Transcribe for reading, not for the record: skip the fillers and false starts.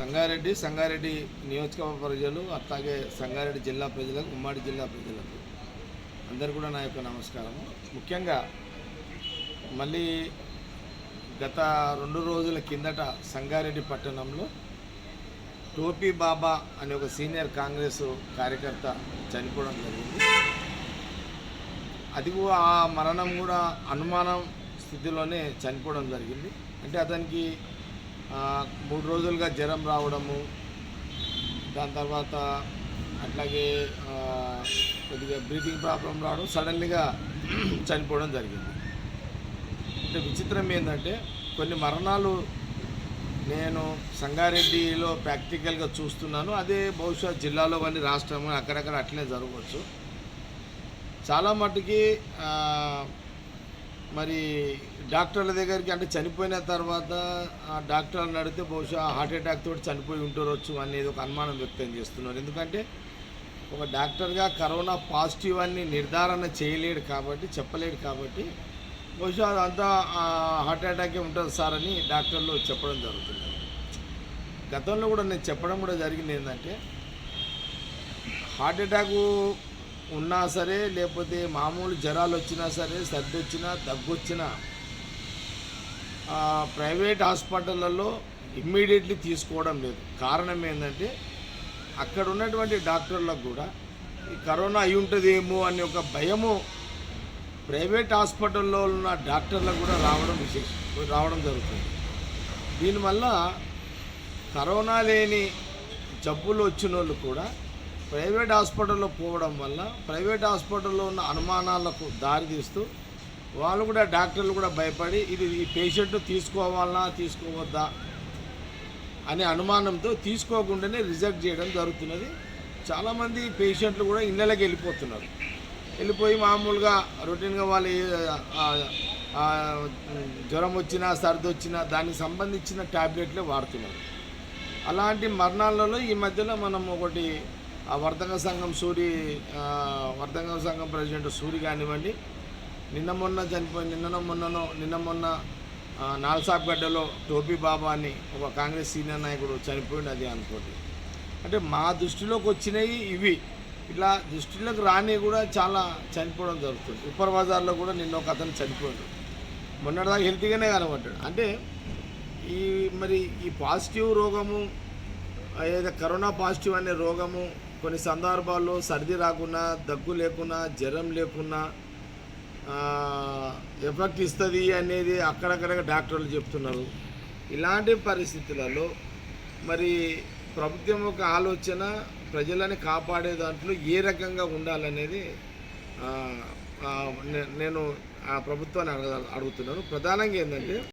సంగారెడ్డి నియోజకవర్గ ప్రజలు, అట్లాగే సంగారెడ్డి జిల్లా ప్రజలకు, ఉమ్మడి జిల్లా ప్రజలకు అందరు కూడా నా యొక్క నమస్కారము. ముఖ్యంగా మళ్ళీ గత 2 రోజుల కిందట సంగారెడ్డి పట్టణంలో టోపీ బాబా అనే ఒక సీనియర్ కాంగ్రెస్ కార్యకర్త చనిపోవడం జరిగింది. అది ఆ మరణం కూడా అనుమానం స్థితిలోనే చనిపోవడం జరిగింది. అంటే అతనికి 3 రోజులుగా జ్వరం రావడము, దాని తర్వాత అట్లాగే కొద్దిగా బ్రీతింగ్ ప్రాబ్లం రావడం, సడన్లీగా చనిపోవడం జరిగింది. అంటే విచిత్రం ఏంటంటే కొన్ని మరణాలు నేను సంగారెడ్డిలో ప్రాక్టికల్గా చూస్తున్నాను. అదే బహుశా జిల్లాలో కానీ రాష్ట్రం అక్కడక్కడ అట్లనే జరగవచ్చు. చాలా మట్టుకి మరి డాక్టర్ల దగ్గరికి, అంటే చనిపోయిన తర్వాత ఆ డాక్టర్లను అడిగితే బహుశా హార్ట్ అటాక్ తోటి చనిపోయి ఉంటురవచ్చు అనేది ఒక అనుమానం వ్యక్తం చేస్తున్నారు. ఎందుకంటే ఒక డాక్టర్గా కరోనా పాజిటివ్ అని నిర్ధారణ చేయలేడు కాబట్టి, చెప్పలేడు కాబట్టి బహుశా అదంతా హార్ట్ అటాకే ఉంటుంది సార్ అని డాక్టర్లు చెప్పడం జరుగుతుంది. గతంలో కూడా నేను చెప్పడం కూడా జరిగింది ఏంటంటే, హార్ట్ అటాకు ఉన్నా సరే, లేకపోతే మామూలు జ్వరాలు వచ్చినా సరే, సర్ది వచ్చినా, దగ్గు వచ్చినా ప్రైవేట్ హాస్పిటళ్ళల్లో ఇమ్మీడియట్లీ తీసుకోవడం లేదు. కారణం ఏంటంటే అక్కడ ఉన్నటువంటి డాక్టర్లకు కూడా ఈ కరోనా అయి ఉంటుందేమో అనే ఒక భయము ప్రైవేట్ హాస్పిటల్లో ఉన్న డాక్టర్లకు కూడా రావడం జరుగుతుంది. దీనివల్ల కరోనా లేని జబ్బులు వచ్చిన వాళ్ళు కూడా ప్రైవేట్ హాస్పిటల్లో పోవడం వల్ల ప్రైవేట్ హాస్పిటల్లో ఉన్న అనుమానాలకు దారితీస్తూ వాళ్ళు కూడా, డాక్టర్లు కూడా భయపడి ఈ పేషెంట్ తీసుకోవాలా తీసుకోవద్దా అనే అనుమానంతో తీసుకోకుండానే రిజెక్ట్ చేయడం జరుగుతున్నది. చాలామంది పేషెంట్లు కూడా ఇళ్ళకి వెళ్ళిపోతున్నారు. వెళ్ళిపోయి మామూలుగా రొటీన్గా వాళ్ళు జ్వరం వచ్చినా, సర్ది వచ్చినా దానికి సంబంధించిన ట్యాబ్లెట్లే వాడుతున్నారు. అలాంటి మరణాలలో ఈ మధ్యలో మనం ఒకటి వర్తక సంఘం ప్రెసిడెంట్ సూరి కానివ్వండి, నిన్న మొన్న నాల్సాబ్గడ్డలో టోపీ బాబా అని ఒక కాంగ్రెస్ సీనియర్ నాయకుడు చనిపోయింది. అది అనుకోండి, అంటే మా దృష్టిలోకి వచ్చినవి ఇవి. ఇట్లా దృష్టిలోకి రాని కూడా చాలా చనిపోవడం జరుగుతుంది. ఉప్పర్ బజార్లో కూడా నిన్న ఒక అతను చనిపోయాడు. మొన్నటిదాకా హెల్తీగానే కనబడ్డాడు. అంటే ఈ పాజిటివ్ రోగము, ఏదో కరోనా పాజిటివ్ అనే రోగము కొన్ని సందర్భాల్లో సర్ది రాకున్నా, దగ్గు లేకున్నా, జ్వరం లేకున్నా ఎఫెక్ట్ ఇస్తుంది అనేది అక్కడక్కడ డాక్టర్లు చెప్తున్నారు. ఇలాంటి పరిస్థితులలో మరి ప్రభుత్వం యొక్క ఆలోచన ప్రజలని కాపాడే దాంట్లో ఏ రకంగా ఉండాలనేది నేను ప్రభుత్వాన్ని అడుగుతున్నాను. ప్రధానంగా ఏంటంటే